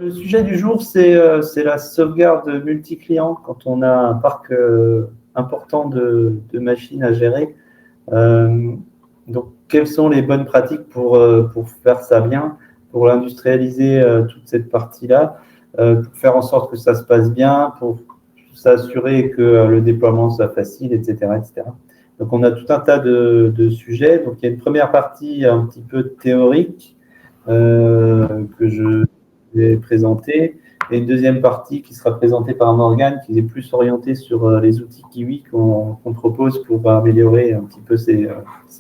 Le sujet du jour, c'est la sauvegarde multi-client quand on a un parc important de machines à gérer. Donc, quelles sont les bonnes pratiques pour faire ça bien, pour industrialiser toute cette partie-là, pour faire en sorte que ça se passe bien, pour s'assurer que le déploiement soit facile, etc., etc. Donc, on a tout un tas de sujets. Donc, il y a une première partie un petit peu théorique que je vais présenter, et une deuxième partie qui sera présentée par Morgane, qui est plus orientée sur les outils Kiwi qu'on propose pour améliorer un petit peu ces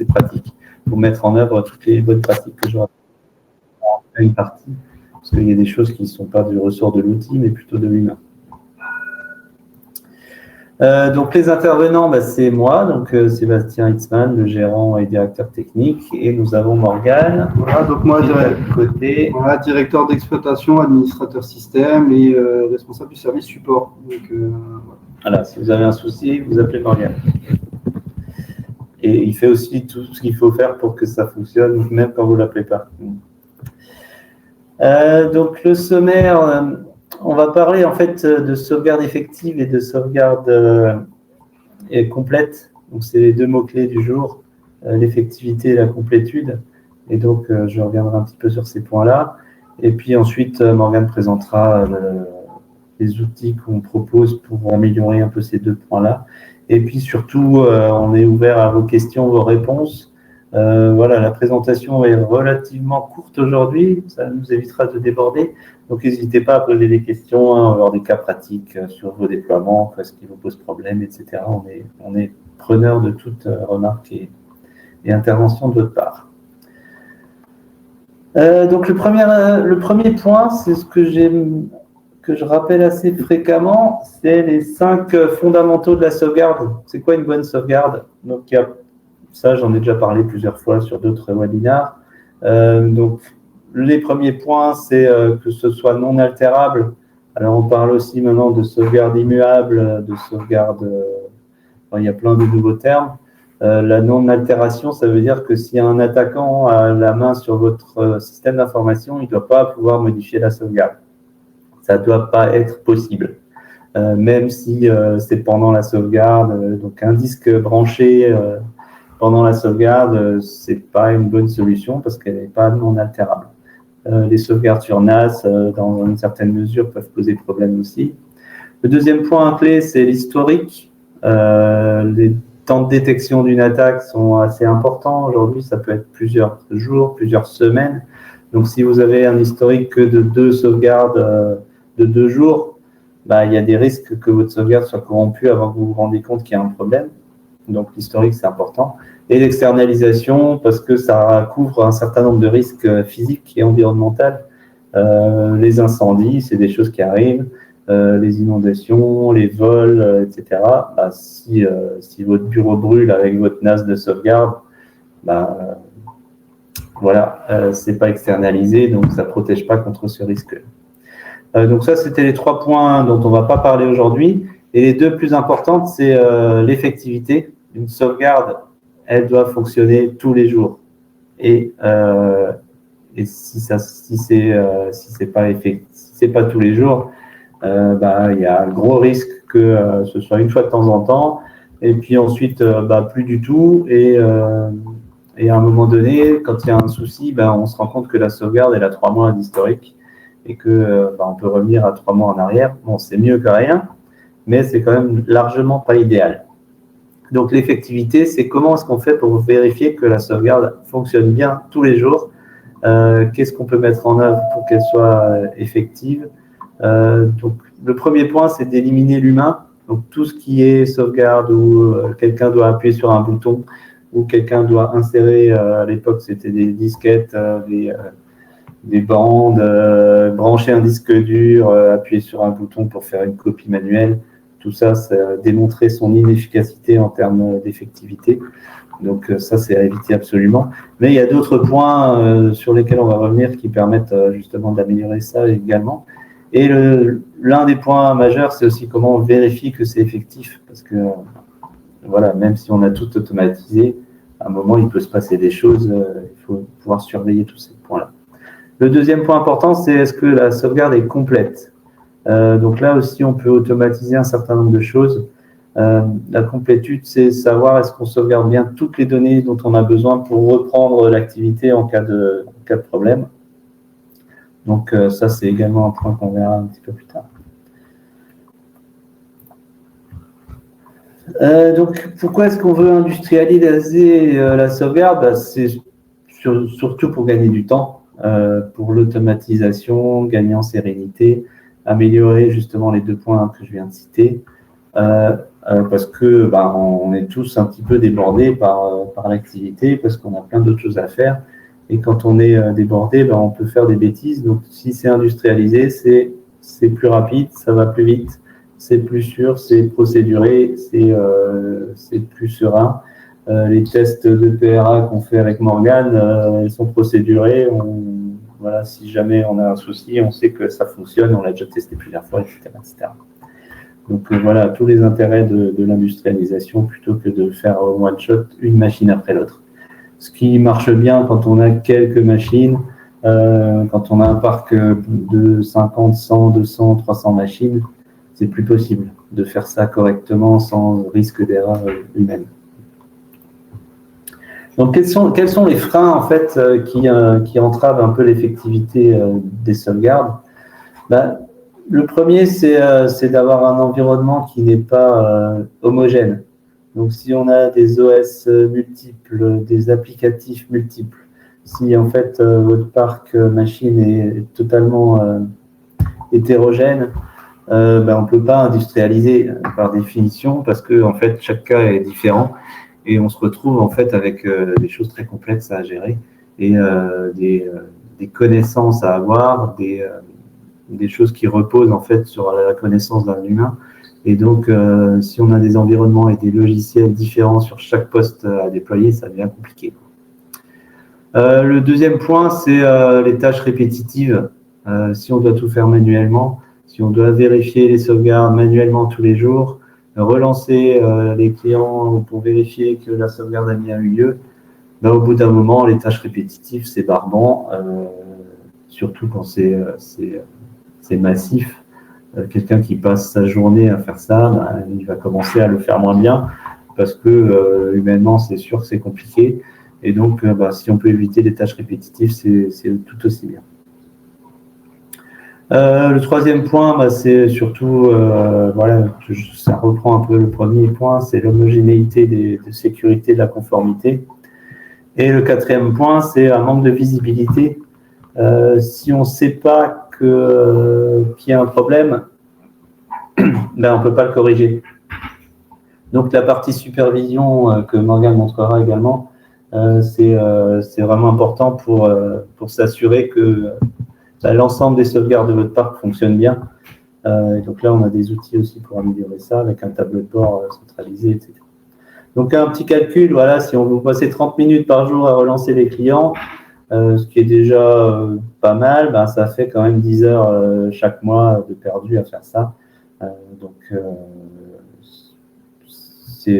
pratiques, pour mettre en œuvre toutes les bonnes pratiques que j'aurai à une partie, parce qu'il y a des choses qui ne sont pas du ressort de l'outil, mais plutôt de l'humain. Donc les intervenants, c'est moi, donc Sébastien Hitzmann, le gérant et directeur technique, et nous avons Morgane. Voilà, donc moi, directeur d'exploitation, administrateur système et responsable du service support. Donc, voilà, si vous avez un souci, vous appelez Morgane. Et il fait aussi tout ce qu'il faut faire pour que ça fonctionne, même quand vous ne l'appelez pas. Donc le sommaire, on va parler en fait de sauvegarde effective et de sauvegarde complète. Donc c'est les deux mots-clés du jour, l'effectivité et la complétude. Et donc je reviendrai un petit peu sur ces points-là. Et puis ensuite, Morgane présentera les outils qu'on propose pour améliorer un peu ces deux points-là. Et puis surtout, on est ouvert à vos questions, vos réponses. Voilà, la présentation est relativement courte aujourd'hui, ça nous évitera de déborder. Donc, n'hésitez pas à poser des questions, avoir des cas pratiques sur vos déploiements, ce qui vous pose problème, etc. On est preneur de toute remarque et intervention de votre part. Donc, le premier point, c'est ce que je rappelle assez fréquemment, c'est les 5 fondamentaux de la sauvegarde. C'est quoi une bonne sauvegarde? Donc, ça, j'en ai déjà parlé plusieurs fois sur d'autres webinaires. Donc, les premiers points, c'est que ce soit non altérable. Alors, on parle aussi maintenant de sauvegarde immuable, de sauvegarde... il y a plein de nouveaux termes. La non-altération, ça veut dire que si un attaquant a la main sur votre système d'information, il ne doit pas pouvoir modifier la sauvegarde. Ça ne doit pas être possible. Même si c'est pendant la sauvegarde, donc un disque branché pendant la sauvegarde, ce n'est pas une bonne solution parce qu'elle n'est pas non altérable. Les sauvegardes sur NAS, dans une certaine mesure, peuvent poser problème aussi. Le deuxième point clé, c'est l'historique. Les temps de détection d'une attaque sont assez importants. Aujourd'hui, ça peut être plusieurs jours, plusieurs semaines. Donc, si vous avez un historique que de 2 sauvegardes de 2 jours, il y a des risques que votre sauvegarde soit corrompue avant que vous vous rendiez compte qu'il y a un problème. Donc, l'historique, c'est important. Et l'externalisation, parce que ça couvre un certain nombre de risques physiques et environnementaux. Les incendies, c'est des choses qui arrivent. Les inondations, les vols, etc. Si votre bureau brûle avec votre NAS de sauvegarde, voilà, c'est pas externalisé, donc ça protège pas contre ce risque. Donc ça, c'était les 3 points dont on va pas parler aujourd'hui. Et les 2 plus importantes, c'est l'effectivité. Une sauvegarde, elle doit fonctionner tous les jours. Et si c'est pas tous les jours, il y a un gros risque que ce soit une fois de temps en temps, et puis ensuite plus du tout. Et à un moment donné, quand il y a un souci, on se rend compte que la sauvegarde elle a 3 mois d'historique et que on peut revenir à 3 mois en arrière. Bon, c'est mieux que rien, mais c'est quand même largement pas idéal. Donc l'effectivité, c'est comment est-ce qu'on fait pour vérifier que la sauvegarde fonctionne bien tous les jours. Qu'est-ce qu'on peut mettre en œuvre pour qu'elle soit effective. Donc le premier point, c'est d'éliminer l'humain. Donc tout ce qui est sauvegarde où quelqu'un doit appuyer sur un bouton, ou quelqu'un doit insérer, à l'époque c'était des disquettes, des bandes, brancher un disque dur, appuyer sur un bouton pour faire une copie manuelle. Tout ça, ça a démontré son inefficacité en termes d'effectivité. Donc ça, c'est à éviter absolument. Mais il y a d'autres points sur lesquels on va revenir qui permettent justement d'améliorer ça également. Et l'un des points majeurs, c'est aussi comment on vérifie que c'est effectif. Parce que, voilà, même si on a tout automatisé, à un moment, il peut se passer des choses. Il faut pouvoir surveiller tous ces points-là. Le deuxième point important, c'est est-ce que la sauvegarde est complète. Donc là aussi, on peut automatiser un certain nombre de choses. La complétude, c'est savoir est-ce qu'on sauvegarde bien toutes les données dont on a besoin pour reprendre l'activité en cas de problème. Donc ça, c'est également un point qu'on verra un petit peu plus tard. Donc, pourquoi est-ce qu'on veut industrialiser la sauvegarde? C'est surtout pour gagner du temps, pour l'automatisation, gagner en sérénité, améliorer justement les 2 points que je viens de citer, parce que on est tous un petit peu débordés par l'activité, parce qu'on a plein d'autres choses à faire. Et quand on est débordé, on peut faire des bêtises. Donc, si c'est industrialisé, c'est plus rapide, ça va plus vite. C'est plus sûr, c'est procéduré, c'est plus serein. Les tests de PRA qu'on fait avec Morgane, ils sont procédurés. Voilà, si jamais on a un souci, on sait que ça fonctionne, on l'a déjà testé plusieurs fois, etc. etc. Donc voilà, tous les intérêts de l'industrialisation plutôt que de faire one shot une machine après l'autre. Ce qui marche bien quand on a quelques machines, quand on a un parc de 50, 100, 200, 300 machines, c'est plus possible de faire ça correctement sans risque d'erreur humaine. Donc, quels sont les freins en fait qui entravent un peu l'effectivité des sauvegardes? Le premier, c'est d'avoir un environnement qui n'est pas homogène. Donc, si on a des OS multiples, des applicatifs multiples, si en fait votre parc machine est totalement hétérogène, on ne peut pas industrialiser par définition parce que en fait chaque cas est différent et on se retrouve en fait avec des choses très complexes à gérer et des connaissances à avoir, des choses qui reposent en fait sur la connaissance d'un humain. Et donc, si on a des environnements et des logiciels différents sur chaque poste à déployer, ça devient compliqué. Le deuxième point, c'est les tâches répétitives. Si on doit tout faire manuellement, si on doit vérifier les sauvegardes manuellement tous les jours, relancer les clients pour vérifier que la sauvegarde a bien eu lieu, au bout d'un moment, les tâches répétitives, c'est barbant, surtout quand c'est massif. Quelqu'un qui passe sa journée à faire ça, il va commencer à le faire moins bien parce que humainement, c'est sûr que c'est compliqué. Et donc, si on peut éviter les tâches répétitives, c'est tout aussi bien. Le troisième point, c'est surtout, ça reprend un peu le premier point, c'est l'homogénéité de sécurité de la conformité. Et le quatrième point, c'est un manque de visibilité. Si on ne sait pas qu'il y a un problème, on ne peut pas le corriger. Donc la partie supervision que Morgane montrera également, c'est vraiment important pour s'assurer que l'ensemble des sauvegardes de votre parc fonctionne bien. Et donc là, on a des outils aussi pour améliorer ça avec un tableau de bord centralisé, etc. Donc un petit calcul, voilà, si on vous passez 30 minutes par jour à relancer les clients, ce qui est déjà pas mal, ça fait quand même 10 heures chaque mois de perdu à faire ça.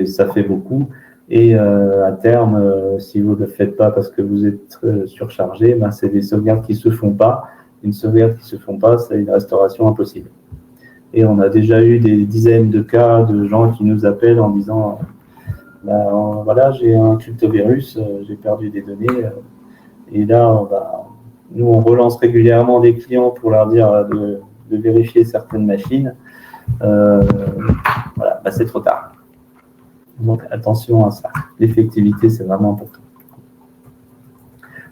Ça fait beaucoup. Et à terme, si vous ne le faites pas parce que vous êtes surchargé, c'est des sauvegardes qui ne se font pas. Une sauvegarde qui ne se font pas, c'est une restauration impossible. Et on a déjà eu des dizaines de cas de gens qui nous appellent en disant voilà, j'ai un cryptovirus, j'ai perdu des données. Et là, nous, on relance régulièrement des clients pour leur dire de vérifier certaines machines. C'est trop tard. Donc, attention à ça. L'effectivité, c'est vraiment important.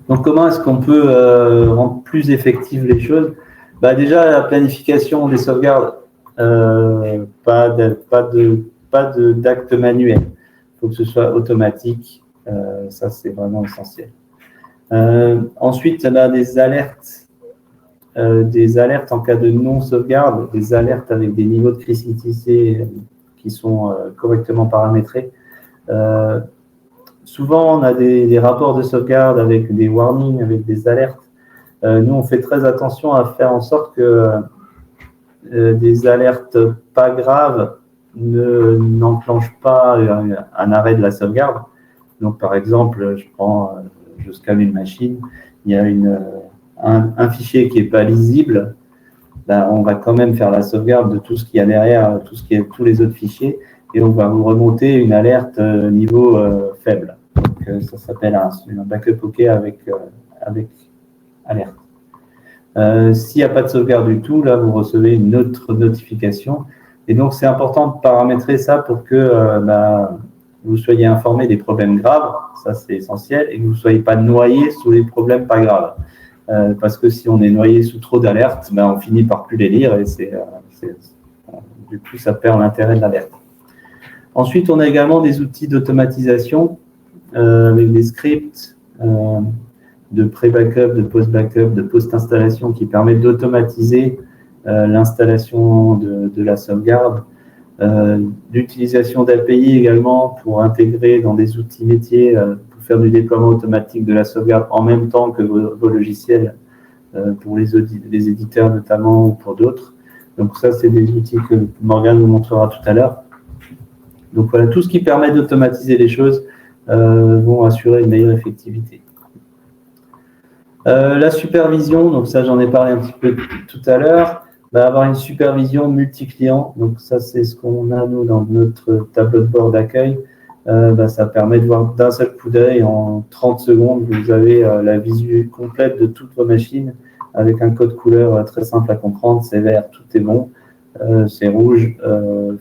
Donc, comment est-ce qu'on peut rendre plus effectives les choses? Déjà, la planification des sauvegardes, pas d'acte manuel. Il faut que ce soit automatique. Ça, c'est vraiment essentiel. Ensuite, on a des alertes en cas de non-sauvegarde, des alertes avec des niveaux de criticité qui sont correctement paramétrés. Souvent, on a des rapports de sauvegarde avec des warnings, avec des alertes. Nous, on fait très attention à faire en sorte que des alertes pas graves n'enclenchent pas un arrêt de la sauvegarde. Donc, par exemple, je scanne une machine, il y a un fichier qui n'est pas lisible, ben, on va quand même faire la sauvegarde de tout ce qu'il y a derrière, tous les autres fichiers, et on va vous remonter une alerte niveau faible. Donc, ça s'appelle un backup OK avec alerte. S'il n'y a pas de sauvegarde du tout, là, vous recevez une autre notification. Et donc, c'est important de paramétrer ça pour que vous soyez informé des problèmes graves, ça c'est essentiel, et que vous ne soyez pas noyé sous les problèmes pas graves. Parce que si on est noyé sous trop d'alertes, on finit par plus les lire et du coup, ça perd l'intérêt de l'alerte. Ensuite, on a également des outils d'automatisation avec des scripts de pré-backup, de post-backup, de post-installation qui permettent d'automatiser l'installation de la sauvegarde, l'utilisation d'API également pour intégrer dans des outils métiers, pour faire du déploiement automatique de la sauvegarde en même temps que vos logiciels, pour les éditeurs notamment ou pour d'autres. Donc ça, c'est des outils que Morgane vous montrera tout à l'heure. Donc voilà, tout ce qui permet d'automatiser les choses vont assurer une meilleure effectivité. La supervision, donc ça j'en ai parlé un petit peu tout à l'heure, avoir une supervision multi-client. Donc ça c'est ce qu'on a nous dans notre tableau de bord d'accueil. Ça permet de voir d'un seul coup d'œil en 30 secondes, vous avez la visu complète de toutes vos machines avec un code couleur très simple à comprendre. C'est vert, tout est bon. C'est rouge,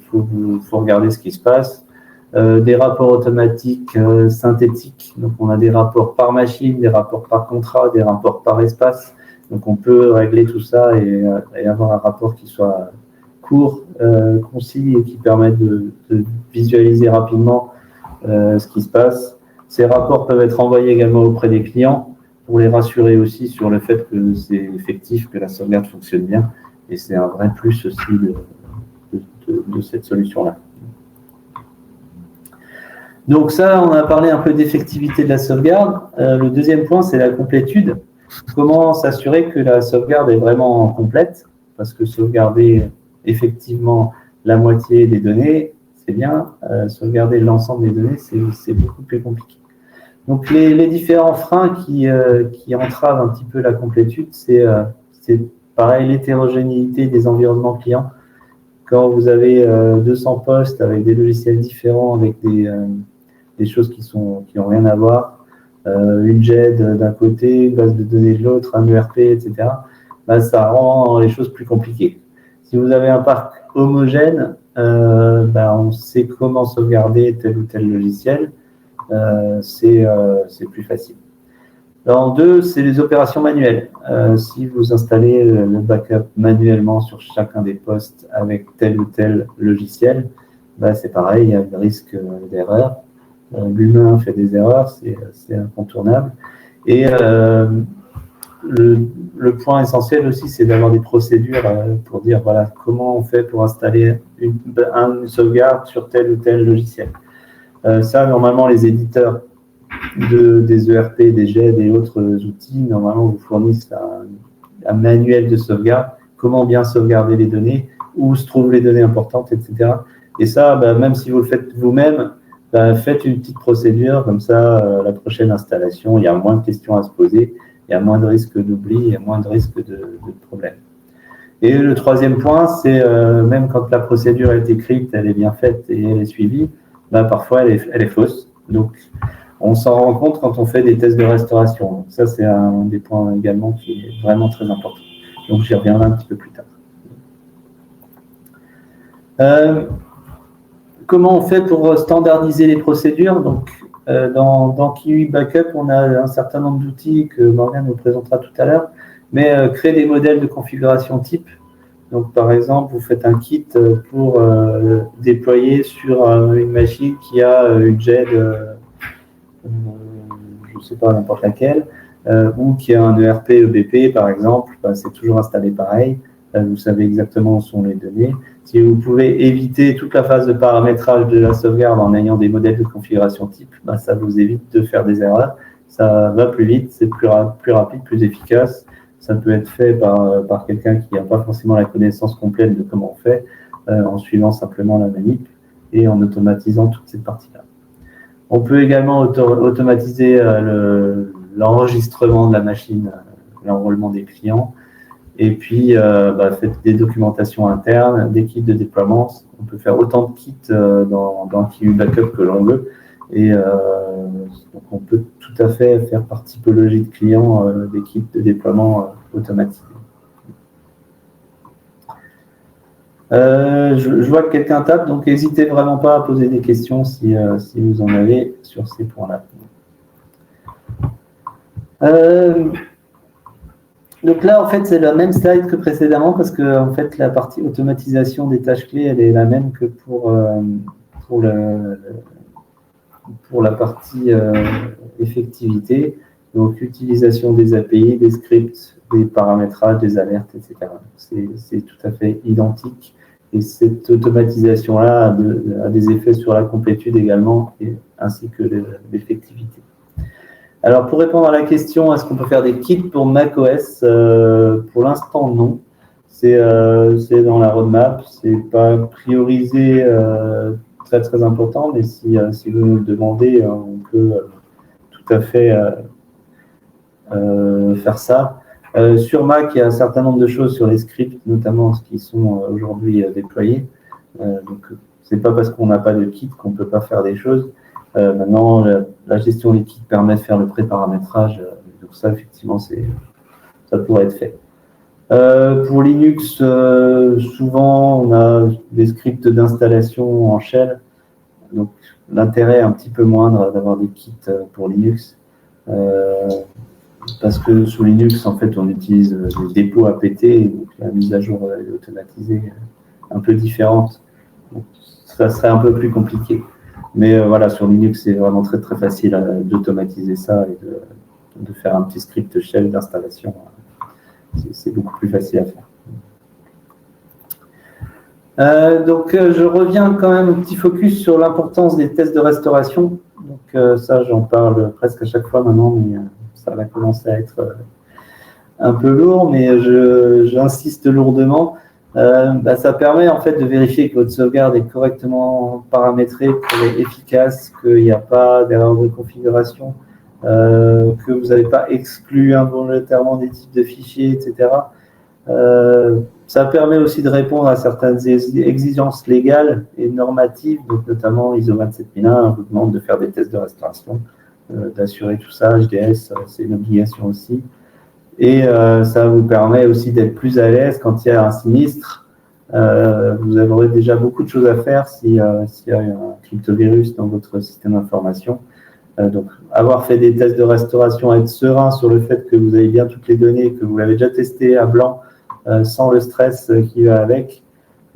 faut regarder ce qui se passe. Des rapports automatiques synthétiques. Donc, on a des rapports par machine, des rapports par contrat, des rapports par espace. Donc, on peut régler tout ça et avoir un rapport qui soit court, concis et qui permette de visualiser rapidement ce qui se passe. Ces rapports peuvent être envoyés également auprès des clients pour les rassurer aussi sur le fait que c'est effectif, que la sauvegarde fonctionne bien. Et c'est un vrai plus aussi de cette solution-là. Donc ça, on a parlé un peu d'effectivité de la sauvegarde. Le deuxième point, c'est la complétude. Comment s'assurer que la sauvegarde est vraiment complète? Parce que sauvegarder effectivement la moitié des données, c'est bien. Sauvegarder l'ensemble des données, c'est beaucoup plus compliqué. Donc les différents freins qui entravent un petit peu la complétude, c'est pareil, l'hétérogénéité des environnements clients. Quand vous avez 200 postes avec des logiciels différents, avec des choses qui n'ont rien à voir, une GED d'un côté, une base de données de l'autre, un ERP, etc., ça rend les choses plus compliquées. Si vous avez un parc homogène, on sait comment sauvegarder tel ou tel logiciel, c'est plus facile. En deux, c'est les opérations manuelles. Si vous installez le backup manuellement sur chacun des postes avec tel ou tel logiciel, c'est pareil, il y a le risque d'erreur. L'humain fait des erreurs, c'est incontournable. Et le point essentiel aussi, c'est d'avoir des procédures pour dire voilà comment on fait pour installer une sauvegarde sur tel ou tel logiciel. Ça, normalement, les éditeurs des ERP, des GED et autres outils, normalement, vous fournissent un manuel de sauvegarde, comment bien sauvegarder les données, où se trouvent les données importantes, etc. Et ça, même si vous le faites vous-même, faites une petite procédure, comme ça, la prochaine installation, il y a moins de questions à se poser, il y a moins de risques d'oubli, il y a moins de risques de problèmes. Et le troisième point, c'est même quand la procédure est écrite, elle est bien faite et elle est suivie, parfois elle est fausse. Donc, on s'en rend compte quand on fait des tests de restauration. Donc, ça, c'est un des points également qui est vraiment très important. Donc, j'y reviendrai un petit peu plus tard. Comment on fait pour standardiser les procédures? Donc, dans Kiwi Backup, on a un certain nombre d'outils que Morgane nous présentera tout à l'heure, mais créer des modèles de configuration type. Donc, par exemple, vous faites un kit pour déployer sur une machine qui a une GED, je ne sais pas, n'importe laquelle, ou qui a un ERP EBP, par exemple, c'est toujours installé pareil. Vous savez exactement où sont les données. Si vous pouvez éviter toute la phase de paramétrage de la sauvegarde en ayant des modèles de configuration type, ça vous évite de faire des erreurs. Ça va plus vite, c'est plus rapide, plus efficace. Ça peut être fait par quelqu'un qui n'a pas forcément la connaissance complète de comment on fait, en suivant simplement la manip et en automatisant toute cette partie-là. On peut également automatiser l'enregistrement de la machine l'enrôlement des clients. Et puis, faites des documentations internes, des kits de déploiement. On peut faire autant de kits dans KIU Backup que l'on veut. Et donc on peut tout à fait faire par typologie de clients des kits de déploiement automatisés. Je vois que quelqu'un tape, donc n'hésitez vraiment pas à poser des questions si vous en avez sur ces points-là. Donc là, en fait, c'est la même slide que précédemment parce que en fait, la partie automatisation des tâches clés, elle est la même que pour la partie effectivité. Donc, utilisation des API, des scripts, des paramétrages, des alertes, etc. C'est tout à fait identique. Et cette automatisation-là a des effets sur la complétude également, ainsi que l'effectivité. Alors, pour répondre à la question, est-ce qu'on peut faire des kits pour macOS? Pour l'instant, non. C'est dans la roadmap. C'est pas priorisé très, très important, mais si vous nous le demandez, on peut tout à fait faire ça. Sur Mac, il y a un certain nombre de choses sur les scripts, notamment ce qui sont aujourd'hui déployés. Donc, c'est pas parce qu'on n'a pas de kit qu'on peut pas faire des choses. Maintenant, la gestion des kits permet de faire le pré-paramétrage. Donc ça, effectivement, ça pourrait être fait. Pour Linux, souvent, on a des scripts d'installation en shell. Donc, l'intérêt est un petit peu moindre d'avoir des kits pour Linux. Parce que sous Linux, en fait, on utilise des dépôts apt, donc la mise à jour est automatisée un peu différente. Donc, ça serait un peu plus compliqué. Mais voilà, sur Linux, c'est vraiment très très facile d'automatiser ça et de faire un petit script shell d'installation. C'est beaucoup plus facile à faire. Donc, je reviens quand même au petit focus sur l'importance des tests de restauration. Donc, ça, j'en parle presque à chaque fois maintenant, mais ça va commencer à être un peu lourd, mais j'insiste lourdement. Ça permet en fait de vérifier que votre sauvegarde est correctement paramétrée, qu'elle est efficace, qu'il n'y a pas d'erreur de configuration, que vous n'avez pas exclu involontairement des types de fichiers, etc. Ça permet aussi de répondre à certaines exigences légales et normatives, donc notamment ISO 27001 vous demande de faire des tests de restauration, d'assurer tout ça, HDS, c'est une obligation aussi. Et ça vous permet aussi d'être plus à l'aise quand il y a un sinistre. Vous aurez déjà beaucoup de choses à faire s'il y a un cryptovirus dans votre système d'information. Donc, avoir fait des tests de restauration, être serein sur le fait que vous avez bien toutes les données, que vous l'avez déjà testé à blanc, sans le stress qui va avec,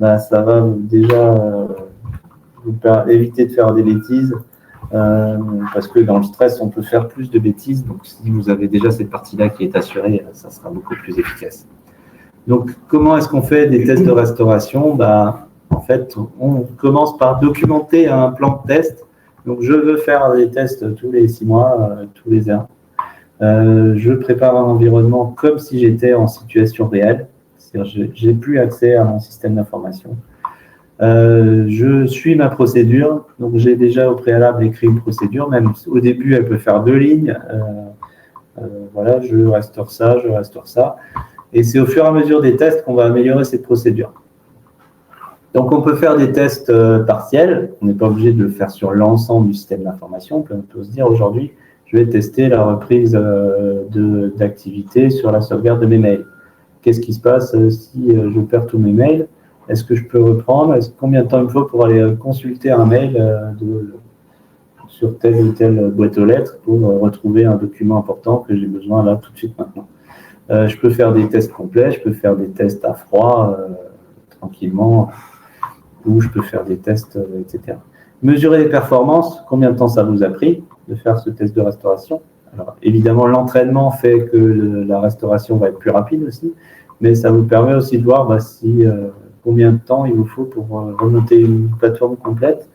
ça va déjà vous éviter de faire des bêtises. Parce que dans le stress, on peut faire plus de bêtises. Donc, si vous avez déjà cette partie-là qui est assurée, ça sera beaucoup plus efficace. Donc, comment est-ce qu'on fait des tests de restauration? En fait, on commence par documenter un plan de test. Donc, je veux faire des tests tous les 6 mois, tous les ans. Je prépare un environnement comme si j'étais en situation réelle. C'est-à-dire, je n'ai plus accès à mon système d'information. Je suis ma procédure, donc j'ai déjà au préalable écrit une procédure, même au début elle peut faire 2 lignes, voilà, je restaure ça, et c'est au fur et à mesure des tests qu'on va améliorer cette procédure. Donc on peut faire des tests partiels, on n'est pas obligé de le faire sur l'ensemble du système d'information, on peut se dire aujourd'hui je vais tester la reprise d'activité sur la sauvegarde de mes mails. Qu'est-ce qui se passe si je perds tous mes mails? Est-ce que je peux reprendre? Combien de temps il me faut pour aller consulter un mail sur telle ou telle boîte aux lettres pour retrouver un document important que j'ai besoin là tout de suite maintenant? Je peux faire des tests complets, je peux faire des tests à froid tranquillement, ou je peux faire des tests, etc. Mesurer les performances, combien de temps ça vous a pris de faire ce test de restauration? Alors évidemment, l'entraînement fait que la restauration va être plus rapide aussi, mais ça vous permet aussi de voir combien de temps il vous faut pour remonter une plateforme complète,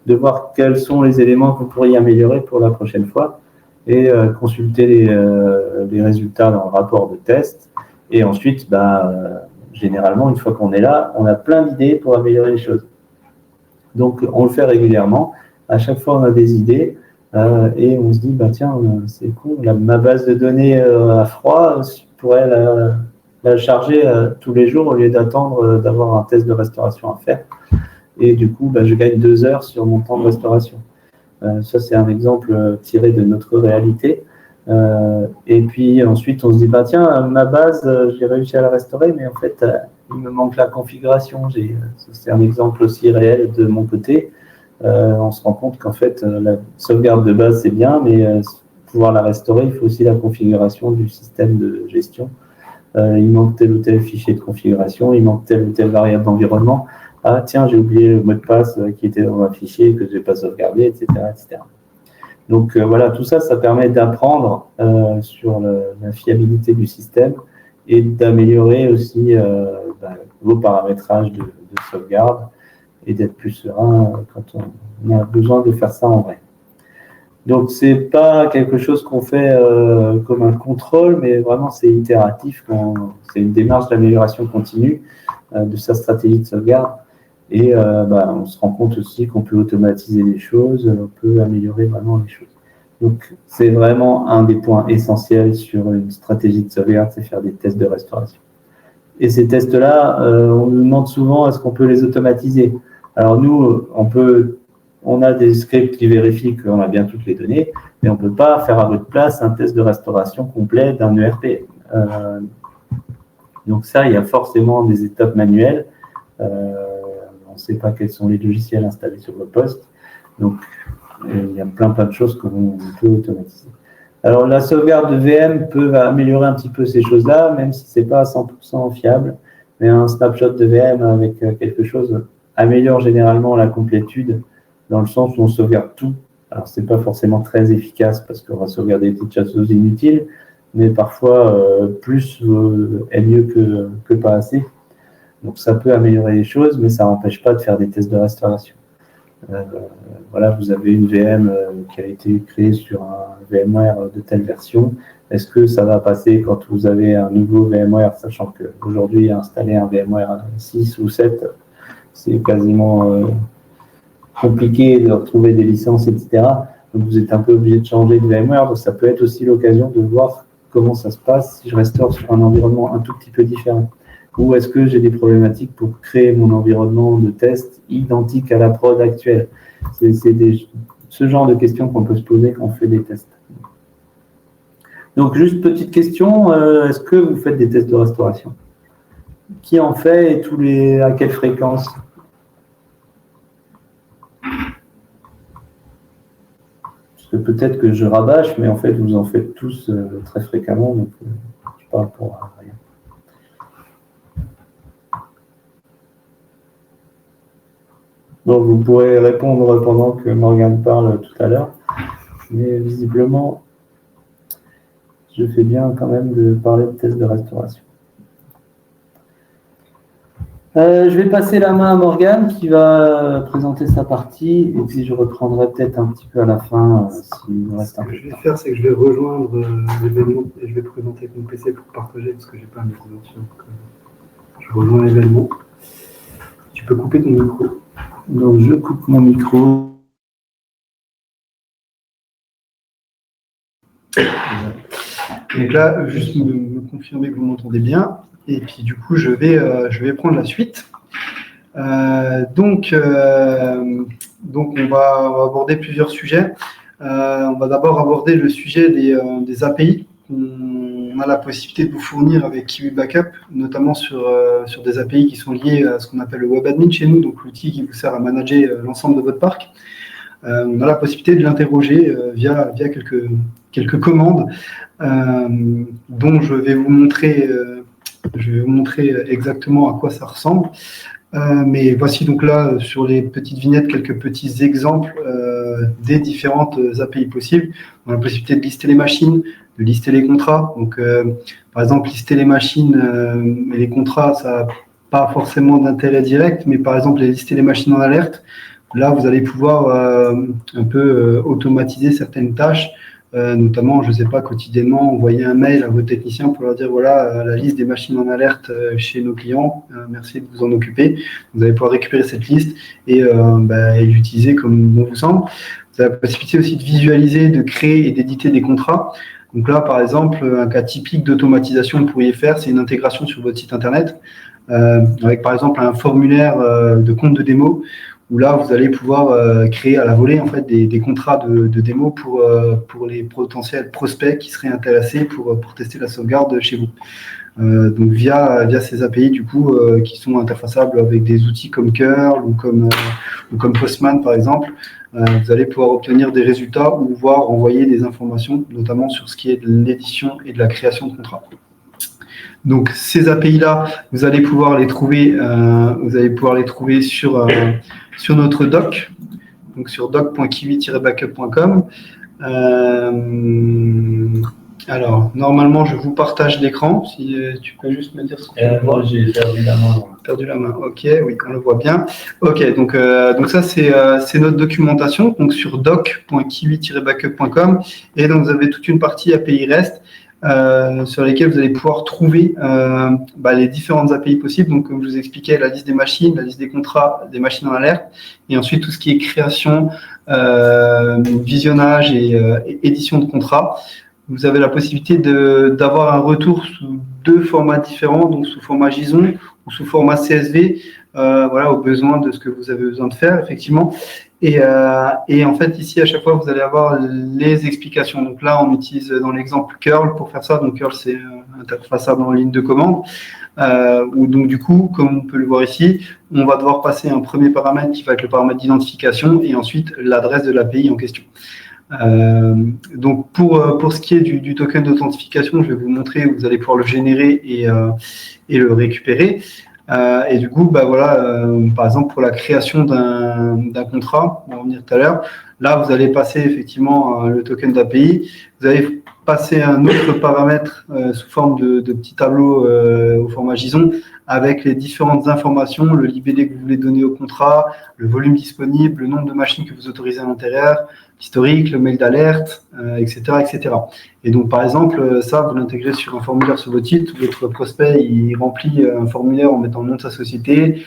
de voir quels sont les éléments que vous pourriez améliorer pour la prochaine fois et consulter les résultats dans le rapport de test. Et ensuite, généralement, une fois qu'on est là, on a plein d'idées pour améliorer les choses. Donc, on le fait régulièrement. À chaque fois, on a des idées. Et on se dit, bah, tiens, c'est cool, ma base de données à froid, je pourrais la charger tous les jours au lieu d'attendre d'avoir un test de restauration à faire. Et du coup, bah, je gagne 2 heures sur mon temps de restauration. Ça, c'est un exemple tiré de notre réalité. Et puis ensuite, on se dit, bah, tiens, ma base, j'ai réussi à la restaurer, mais en fait, il me manque la configuration. C'est un exemple aussi réel de mon côté. On se rend compte qu'en fait, la sauvegarde de base, c'est bien, mais pouvoir la restaurer, il faut aussi la configuration du système de gestion. Il manque tel ou tel fichier de configuration, il manque telle ou telle variable d'environnement. Ah, tiens, j'ai oublié le mot de passe qui était dans un fichier que je n'ai pas sauvegardé, etc., etc. Donc voilà, tout ça, ça permet d'apprendre sur la fiabilité du système et d'améliorer aussi vos paramétrages de sauvegarde et d'être plus serein quand on a besoin de faire ça en vrai. Donc, ce n'est pas quelque chose qu'on fait comme un contrôle, mais vraiment, c'est itératif. C'est une démarche d'amélioration continue de sa stratégie de sauvegarde. Et on se rend compte aussi qu'on peut automatiser les choses, on peut améliorer vraiment les choses. Donc, c'est vraiment un des points essentiels sur une stratégie de sauvegarde, c'est faire des tests de restauration. Et ces tests-là, on nous demande souvent est-ce qu'on peut les automatiser. Alors nous, on a des scripts qui vérifient qu'on a bien toutes les données, mais on ne peut pas faire à votre place un test de restauration complet d'un ERP. Donc ça, il y a forcément des étapes manuelles. On ne sait pas quels sont les logiciels installés sur le poste. Donc, il y a plein de choses qu'on peut automatiser. Alors, la sauvegarde de VM peut améliorer un petit peu ces choses-là, même si ce n'est pas à 100% fiable. Mais un snapshot de VM avec quelque chose améliore généralement la complétude, dans le sens où on sauvegarde tout. Alors, ce n'est pas forcément très efficace parce qu'on va sauvegarder des petites choses inutiles, mais parfois, plus est mieux que pas assez. Donc, ça peut améliorer les choses, mais ça n'empêche pas de faire des tests de restauration. Voilà, vous avez une VM qui a été créée sur un VMware de telle version. Est-ce que ça va passer quand vous avez un nouveau VMware, sachant qu'aujourd'hui, installer un VMware 6 ou 7, c'est quasiment compliqué de retrouver des licences, etc. Donc, vous êtes un peu obligé de changer de VMware. Donc, ça peut être aussi l'occasion de voir comment ça se passe si je restaure sur un environnement un tout petit peu différent. Ou est-ce que j'ai des problématiques pour créer mon environnement de test identique à la prod actuelle? C'est ce genre de questions qu'on peut se poser quand on fait des tests. Donc, juste petite question, est-ce que vous faites des tests de restauration? Qui en fait et à quelle fréquence? Parce que peut-être que je rabâche, mais en fait, vous en faites tous très fréquemment, donc je parle pour rien. Donc, vous pourrez répondre pendant que Morgane parle tout à l'heure. Mais visiblement, je fais bien quand même de parler de tests de restauration. Je vais passer la main à Morgane qui va présenter sa partie et puis je reprendrai peut-être un petit peu à la fin s'il me reste un peu de temps. Ce que je vais faire, c'est que je vais rejoindre l'événement et je vais présenter mon PC pour partager parce que je n'ai pas mes présentation. Je rejoins l'événement. Tu peux couper ton micro. Donc, je coupe mon micro. Donc là, juste me confirmer que vous m'entendez bien. Et puis, du coup, je vais prendre la suite. Donc, on va aborder plusieurs sujets. On va d'abord aborder le sujet des API. On a la possibilité de vous fournir avec Kiwi Backup, notamment sur des API qui sont liées à ce qu'on appelle le Web Admin chez nous, donc l'outil qui vous sert à manager l'ensemble de votre parc. On a la possibilité de l'interroger via quelques commandes dont je vais vous montrer exactement à quoi ça ressemble. Mais voici donc là, sur les petites vignettes, quelques petits exemples des différentes API possibles. On a la possibilité de lister les machines, de lister les contrats. Donc, par exemple, lister les machines et les contrats, ça n'a pas forcément d'intérêt direct, mais par exemple, lister les machines en alerte, là, vous allez pouvoir un peu automatiser certaines tâches, notamment, je ne sais pas, quotidiennement, envoyer un mail à vos techniciens pour leur dire, voilà, la liste des machines en alerte chez nos clients, merci de vous en occuper. Vous allez pouvoir récupérer cette liste et l'utiliser comme bon vous semble. Vous avez la possibilité aussi de visualiser, de créer et d'éditer des contrats. Donc là, par exemple, un cas typique d'automatisation que vous pourriez faire, c'est une intégration sur votre site internet avec par exemple un formulaire de compte de démo où là, vous allez pouvoir créer à la volée en fait des contrats de démo pour les potentiels prospects qui seraient intéressés pour tester la sauvegarde chez vous. Donc via ces API du coup qui sont interfaçables avec des outils comme Curl ou comme Postman par exemple, vous allez pouvoir obtenir des résultats ou voir envoyer des informations, notamment sur ce qui est de l'édition et de la création de contrats. Donc ces API-là, vous allez pouvoir les trouver, sur notre doc, donc sur doc.kiwi-backup.com. Alors, normalement, je vous partage l'écran. Si tu peux juste me dire ce que moi, j'ai perdu la main. Perdu la main. Ok, oui, on le voit bien. Ok, donc ça, c'est notre documentation, donc sur doc.kiwi-backup.com. Et donc, vous avez toute une partie API REST sur lesquelles vous allez pouvoir trouver les différentes API possibles. Donc, comme je vous expliquais, la liste des machines, la liste des contrats, des machines en alerte, et ensuite tout ce qui est création, visionnage et édition de contrats. Vous avez la possibilité d'avoir un retour sous 2 formats différents, donc sous format JSON ou sous format CSV, au besoin de ce que vous avez besoin de faire, effectivement. Et en fait, ici, à chaque fois, vous allez avoir les explications. Donc là, on utilise dans l'exemple curl pour faire ça. Donc curl, c'est interfaçable en ligne de commande. Où donc du coup, comme on peut le voir ici, on va devoir passer un premier paramètre qui va être le paramètre d'identification et ensuite l'adresse de l'API en question. Donc pour ce qui est du token d'authentification, je vais vous montrer où vous allez pouvoir le générer et le récupérer. Et du coup, par exemple, pour la création d'un contrat, on va en revenir tout à l'heure, là, vous allez passer effectivement le token d'API. Vous allez passer un autre paramètre sous forme de petit tableau au format JSON avec les différentes informations, le libellé que vous voulez donner au contrat, le volume disponible, le nombre de machines que vous autorisez à l'intérieur, l'historique, le mail d'alerte, etc., etc. Et donc, par exemple, ça, vous l'intégrez sur un formulaire sur votre site. Votre prospect, il remplit un formulaire en mettant le nom de sa société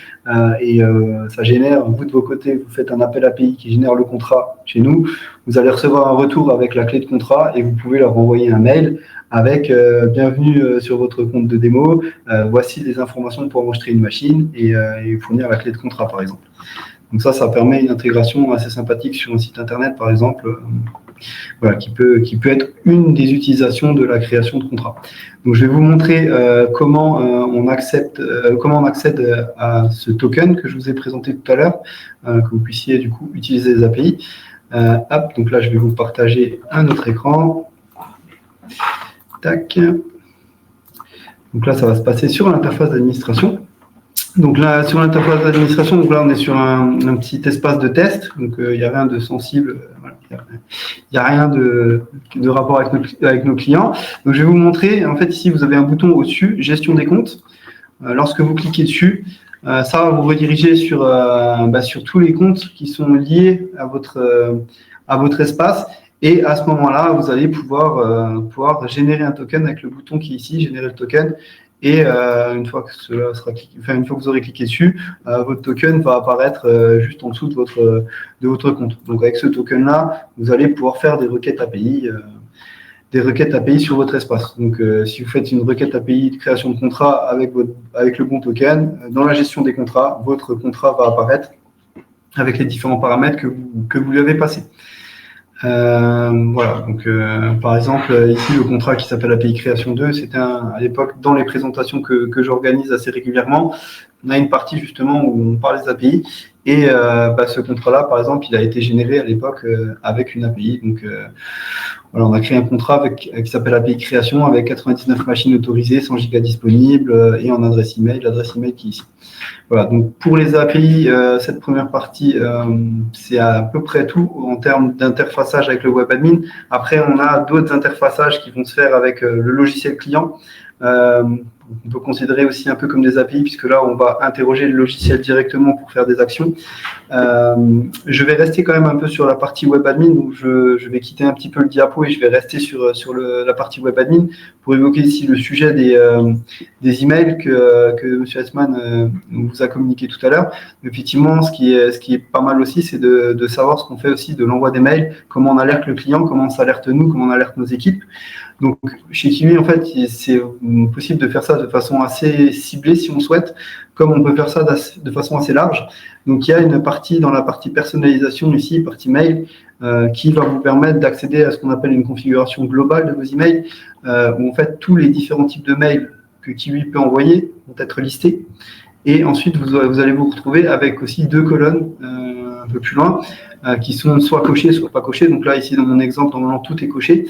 et ça génère, vous de vos côtés, vous faites un appel API qui génère le contrat chez nous. Vous allez recevoir un retour avec la clé de contrat et vous pouvez leur envoyer un mail avec bienvenue sur votre compte de démo, voici les informations pour enregistrer une machine et fournir la clé de contrat, par exemple. Donc ça permet une intégration assez sympathique sur un site internet, par exemple, qui peut être une des utilisations de la création de contrat. Donc je vais vous montrer comment on accède à ce token que je vous ai présenté tout à l'heure, que vous puissiez du coup utiliser les API. Donc là je vais vous partager un autre écran. Tac. Donc là ça va se passer sur l'interface d'administration. Donc là, sur l'interface d'administration, donc là, on est sur un petit espace de test. Donc, il n'y a rien de sensible. Il n'y a rien de rapport avec nos clients. Donc, je vais vous montrer. En fait, ici, vous avez un bouton au-dessus, gestion des comptes. Lorsque vous cliquez dessus, ça va vous rediriger sur tous les comptes qui sont liés à votre espace. Et à ce moment-là, vous allez pouvoir générer un token avec le bouton qui est ici, générer le token. Et une fois que vous aurez cliqué dessus, votre token va apparaître juste en dessous de votre compte. Donc avec ce token-là, vous allez pouvoir faire des requêtes API sur votre espace. Donc si vous faites une requête API de création de contrat avec le bon token, dans la gestion des contrats, votre contrat va apparaître avec les différents paramètres que vous lui avez passés. Donc par exemple ici le contrat qui s'appelle API Création 2, c'était à l'époque dans les présentations que j'organise assez régulièrement, on a une partie justement où on parle des API et ce contrat-là par exemple il a été généré à l'époque avec une API. Donc on a créé un contrat qui s'appelle API Création avec 99 machines autorisées, 100 gigas disponibles et en adresse email, l'adresse email qui est ici. Voilà, donc pour les API, cette première partie, c'est à peu près tout en termes d'interfaçage avec le web admin. Après, on a d'autres interfaçages qui vont se faire avec le logiciel client. On peut considérer aussi un peu comme des API, puisque là, on va interroger le logiciel directement pour faire des actions. Je vais rester quand même un peu sur la partie web admin, donc je vais quitter un petit peu le diapo et je vais rester sur la partie web admin pour évoquer ici le sujet des emails que M. Hessman vous a communiqué tout à l'heure. Effectivement, ce qui est pas mal aussi, c'est de savoir ce qu'on fait aussi de l'envoi des mails, comment on alerte le client, comment on s'alerte nous, comment on alerte nos équipes. Donc, chez Kiwi, en fait, c'est possible de faire ça de façon assez ciblée si on souhaite, comme on peut faire ça de façon assez large. Donc, il y a une partie dans la partie personnalisation ici, partie mail, qui va vous permettre d'accéder à ce qu'on appelle une configuration globale de vos emails, où en fait, tous les différents types de mails que Kiwi peut envoyer vont être listés. Et ensuite, vous allez vous retrouver avec aussi 2 colonnes un peu plus loin, qui sont soit cochées, soit pas cochées. Donc là, ici, dans mon exemple, normalement, tout est coché.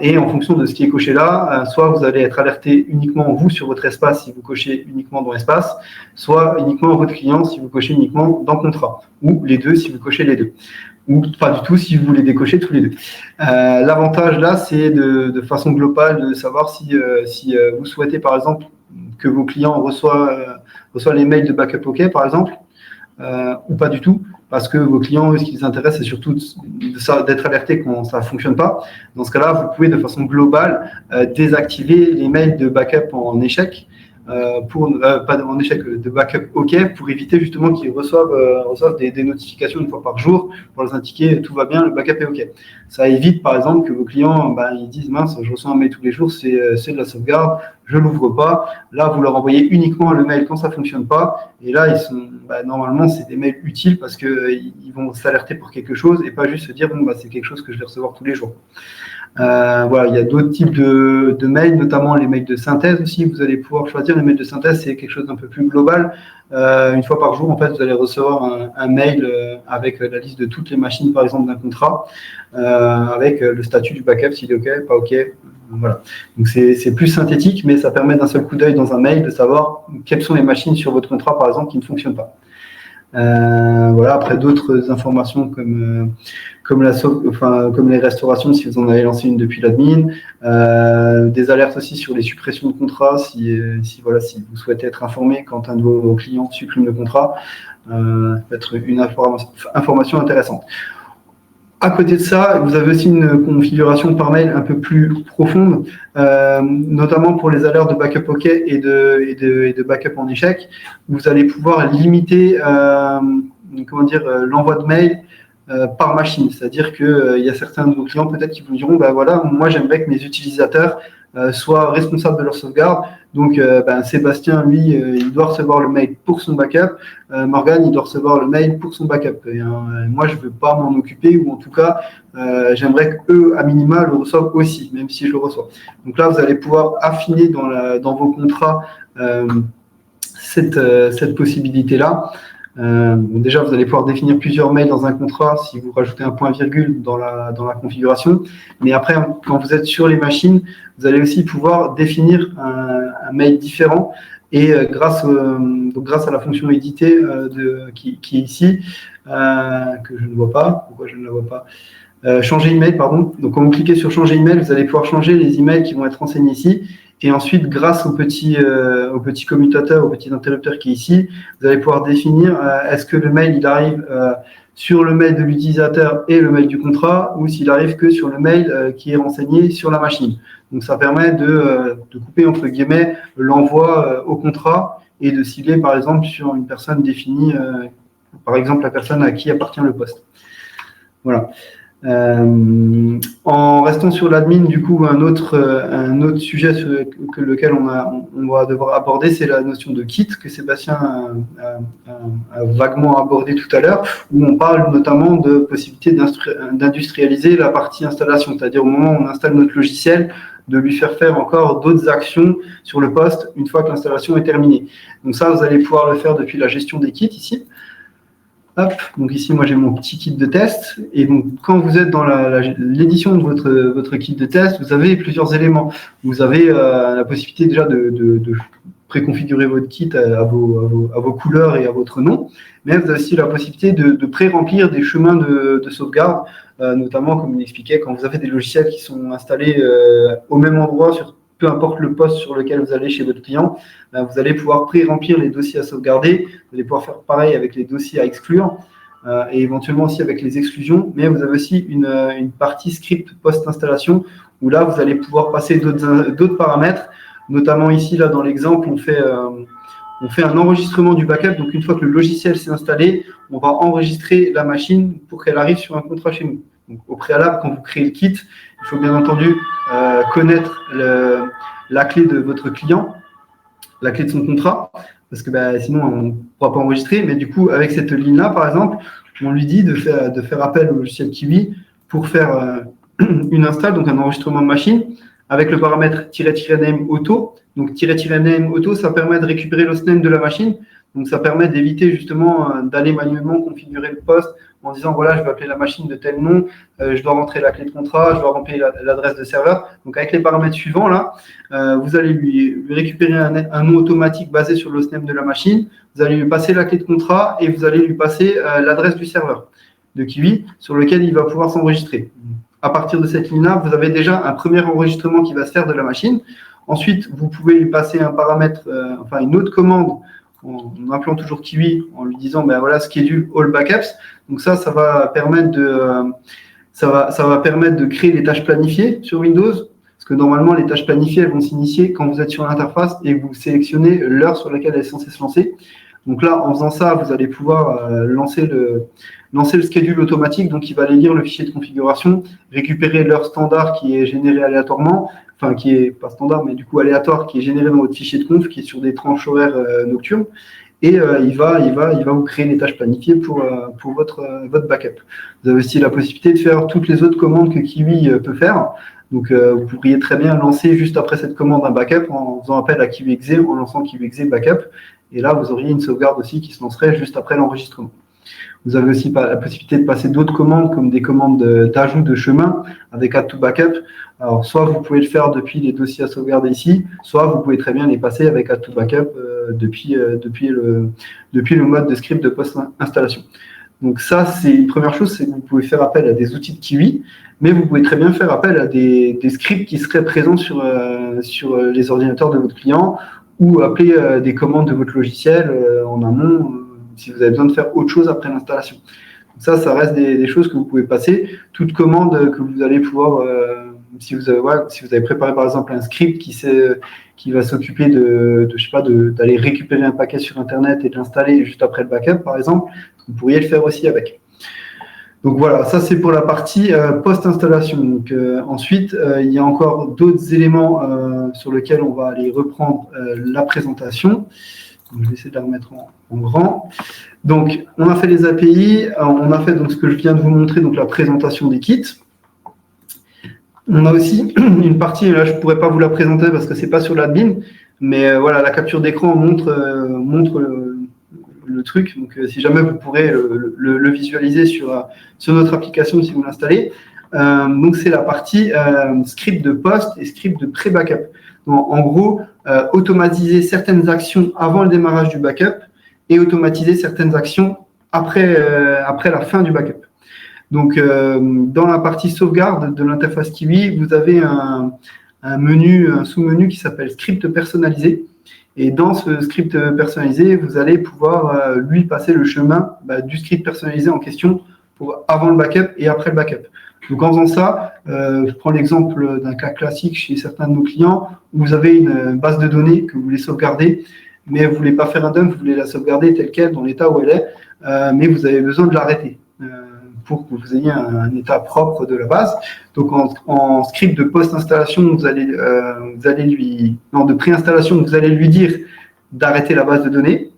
Et en fonction de ce qui est coché là, soit vous allez être alerté uniquement vous sur votre espace si vous cochez uniquement dans espace, soit uniquement votre client si vous cochez uniquement dans contrat, ou les deux si vous cochez les deux, ou pas du tout si vous voulez décocher tous les deux. L'avantage là, c'est de façon globale de savoir si vous souhaitez par exemple que vos clients reçoivent les mails de backup OK par exemple, ou pas du tout. Parce que vos clients, eux, ce qui les intéresse, c'est surtout d'être alertés quand ça ne fonctionne pas. Dans ce cas-là, vous pouvez de façon globale désactiver les mails de backup en échec, pas en échec, de backup OK, pour éviter justement qu'ils reçoivent des notifications une fois par jour pour leur indiquer tout va bien, le backup est OK. Ça évite par exemple que vos clients ils disent mince, je reçois un mail tous les jours, c'est de la sauvegarde, je l'ouvre pas. Là, vous leur envoyez uniquement le mail quand ça fonctionne pas. Et là, ils sont normalement, c'est des mails utiles parce qu'ils vont s'alerter pour quelque chose et pas juste se dire c'est quelque chose que je vais recevoir tous les jours. Voilà, il y a d'autres types de mails, notamment les mails de synthèse aussi. Vous allez pouvoir choisir les mails de synthèse, c'est quelque chose d'un peu plus global. Une fois par jour, en fait, vous allez recevoir un mail avec la liste de toutes les machines, par exemple, d'un contrat, avec le statut du backup, s'il est OK, pas OK. Voilà. Donc c'est plus synthétique, mais ça permet d'un seul coup d'œil dans un mail de savoir quelles sont les machines sur votre contrat, par exemple, qui ne fonctionnent pas. Voilà. Après d'autres informations comme les restaurations, si vous en avez lancé une depuis l'admin, des alertes aussi sur les suppressions de contrats, si vous souhaitez être informé quand un de vos clients supprime le contrat, ça peut être une information intéressante. À côté de ça, vous avez aussi une configuration par mail un peu plus profonde, notamment pour les alertes de backup OK et de backup en échec. Vous allez pouvoir limiter l'envoi de mail par machine. C'est-à-dire qu'il y a certains de vos clients peut-être qui vous diront moi j'aimerais que mes utilisateurs soient responsables de leur sauvegarde. Donc Sébastien, lui, il doit recevoir le mail pour son backup. Morgane, il doit recevoir le mail pour son backup. Et moi, je ne veux pas m'en occuper, ou en tout cas, j'aimerais qu'eux, à minima, le reçoivent aussi, même si je le reçois. Donc là, vous allez pouvoir affiner dans vos contrats cette possibilité-là. Déjà, vous allez pouvoir définir plusieurs mails dans un contrat si vous rajoutez un point-virgule dans la configuration. Mais après, quand vous êtes sur les machines, vous allez aussi pouvoir définir un mail différent. Et grâce à la fonction éditer qui est ici, que je ne vois pas, pourquoi je ne la vois pas, changer email, pardon. Donc, quand vous cliquez sur changer email, vous allez pouvoir changer les emails qui vont être renseignés ici. Et ensuite, grâce au petit commutateur, au petit interrupteur qui est ici, vous allez pouvoir définir est-ce que le mail il arrive sur le mail de l'utilisateur et le mail du contrat, ou s'il arrive que sur le mail qui est renseigné sur la machine. Donc, ça permet de couper, entre guillemets, l'envoi au contrat et de cibler, par exemple, sur une personne définie, par exemple, la personne à qui appartient le poste. Voilà. En restant sur l'admin, du coup, un autre sujet sur lequel on va devoir aborder, c'est la notion de kit que Sébastien a vaguement abordé tout à l'heure, où on parle notamment de possibilité d'industrialiser la partie installation, c'est-à-dire au moment où on installe notre logiciel, de lui faire encore d'autres actions sur le poste une fois que l'installation est terminée. Donc ça, vous allez pouvoir le faire depuis la gestion des kits ici. Hop, donc ici, moi, j'ai mon petit kit de test. Et donc, quand vous êtes dans l'édition de votre kit de test, vous avez plusieurs éléments. Vous avez la possibilité déjà de préconfigurer votre kit à vos couleurs et à votre nom. Mais vous avez aussi la possibilité de pré-remplir des chemins de sauvegarde, notamment, comme on expliquait, quand vous avez des logiciels qui sont installés au même endroit peu importe le poste sur lequel vous allez chez votre client, vous allez pouvoir pré-remplir les dossiers à sauvegarder. Vous allez pouvoir faire pareil avec les dossiers à exclure. et éventuellement aussi avec les exclusions, mais vous avez aussi une partie script post-installation où là, vous allez pouvoir passer d'autres paramètres, notamment ici, là, dans l'exemple, on fait un enregistrement du backup. Donc, une fois que le logiciel s'est installé, on va enregistrer la machine pour qu'elle arrive sur un contrat chez nous. Donc, au préalable, quand vous créez le kit, il faut bien entendu connaître la clé de votre client, la clé de son contrat, parce que sinon, on ne pourra pas enregistrer. Mais du coup, avec cette ligne-là, par exemple, on lui dit de faire appel au logiciel Kiwi pour faire une install, donc un enregistrement de machine, avec le paramètre -name auto. Donc, -name auto, ça permet de récupérer l'hostname de la machine. Donc, ça permet d'éviter justement d'aller manuellement configurer le poste en disant, voilà, je vais appeler la machine de tel nom, je dois rentrer la clé de contrat, je dois remplir l'adresse de serveur. Donc, avec les paramètres suivants, là, vous allez lui récupérer un nom automatique basé sur l'hostname de la machine. Vous allez lui passer la clé de contrat et vous allez lui passer l'adresse du serveur de Kiwi sur lequel il va pouvoir s'enregistrer. À partir de cette ligne-là, vous avez déjà un premier enregistrement qui va se faire de la machine. Ensuite, vous pouvez lui passer un paramètre, une autre commande en appelant toujours Kiwi, en lui disant, voilà, schedule all backups. Donc ça va permettre de créer des tâches planifiées sur Windows. Parce que normalement, les tâches planifiées, elles vont s'initier quand vous êtes sur l'interface et que vous sélectionnez l'heure sur laquelle elle est censée se lancer. Donc là, en faisant ça, vous allez pouvoir lancer le schedule automatique. Donc, il va aller lire le fichier de configuration, récupérer l'heure standard qui est générée aléatoirement, enfin qui est pas standard, mais du coup aléatoire, qui est générée dans votre fichier de conf, qui est sur des tranches horaires nocturnes. Et il va vous créer des tâches planifiées pour votre backup. Vous avez aussi la possibilité de faire toutes les autres commandes que Kiwi peut faire. Donc, vous pourriez très bien lancer juste après cette commande un backup en faisant appel à KiwiExe, en lançant KiwiExe backup. Et là, vous auriez une sauvegarde aussi qui se lancerait juste après l'enregistrement. Vous avez aussi la possibilité de passer d'autres commandes, comme des commandes d'ajout de chemin avec Add to Backup. Alors, soit vous pouvez le faire depuis les dossiers à sauvegarder ici, soit vous pouvez très bien les passer avec Add to Backup depuis le mode de script de post-installation. Donc ça, c'est une première chose, c'est que vous pouvez faire appel à des outils de Kiwi, mais vous pouvez très bien faire appel à des scripts qui seraient présents sur les ordinateurs de votre client, ou appeler des commandes de votre logiciel en amont si vous avez besoin de faire autre chose après l'installation. Ça reste des choses que vous pouvez passer. Toute commande que vous allez pouvoir, si vous avez préparé par exemple un script qui va s'occuper d'aller récupérer un paquet sur Internet et de l'installer juste après le backup, par exemple, vous pourriez le faire aussi avec. Donc voilà, ça c'est pour la partie post-installation. Donc ensuite, il y a encore d'autres éléments sur lesquels on va aller reprendre la présentation. Donc, je vais essayer de la remettre en grand. Donc, on a fait les API, on a fait donc ce que je viens de vous montrer, donc la présentation des kits. On a aussi une partie, là je ne pourrais pas vous la présenter parce que ce n'est pas sur l'admin, mais voilà, la capture d'écran montre le truc. Donc, si jamais vous pourrez le visualiser sur notre application si vous l'installez. Donc, c'est la partie script de post et script de pré-backup. En gros, automatiser certaines actions avant le démarrage du backup et automatiser certaines actions après la fin du backup. Donc, dans la partie sauvegarde de l'interface Kiwi, vous avez un sous-menu qui s'appelle script personnalisé. Et dans ce script personnalisé, vous allez pouvoir lui passer le chemin du script personnalisé en question pour avant le backup et après le backup. Donc en faisant ça, je prends l'exemple d'un cas classique chez certains de nos clients où vous avez une base de données que vous voulez sauvegarder, mais vous ne voulez pas faire un dump, vous voulez la sauvegarder telle qu'elle, dans l'état où elle est, mais vous avez besoin de l'arrêter pour que vous ayez un état propre de la base. Donc en script de post-installation, de pré-installation, vous allez lui dire d'arrêter la base de données.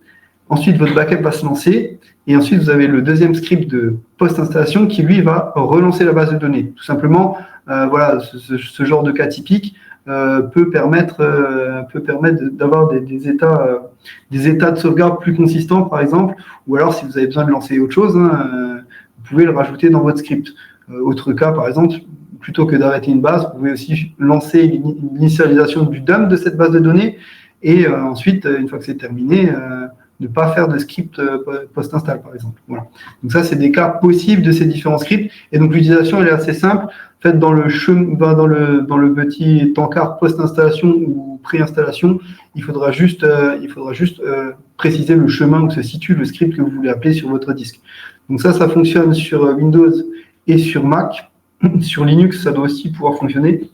Ensuite, votre backup va se lancer. Et ensuite, vous avez le deuxième script de post-installation qui, lui, va relancer la base de données. Tout simplement, ce genre de cas typique peut permettre d'avoir des états de sauvegarde plus consistants, par exemple. Ou alors, si vous avez besoin de lancer autre chose, vous pouvez le rajouter dans votre script. Autre cas, par exemple, plutôt que d'arrêter une base, vous pouvez aussi lancer l'initialisation du dump de cette base de données. Et ensuite, une fois que c'est terminé, ne pas faire de script post-install, par exemple. Voilà. Donc ça, c'est des cas possibles de ces différents scripts. Et donc, l'utilisation, elle est assez simple. fait, dans le petit encart post-installation ou pré-installation, il faudra juste préciser le chemin où se situe le script que vous voulez appeler sur votre disque. Donc ça fonctionne sur Windows et sur Mac. Sur Linux, ça doit aussi pouvoir fonctionner.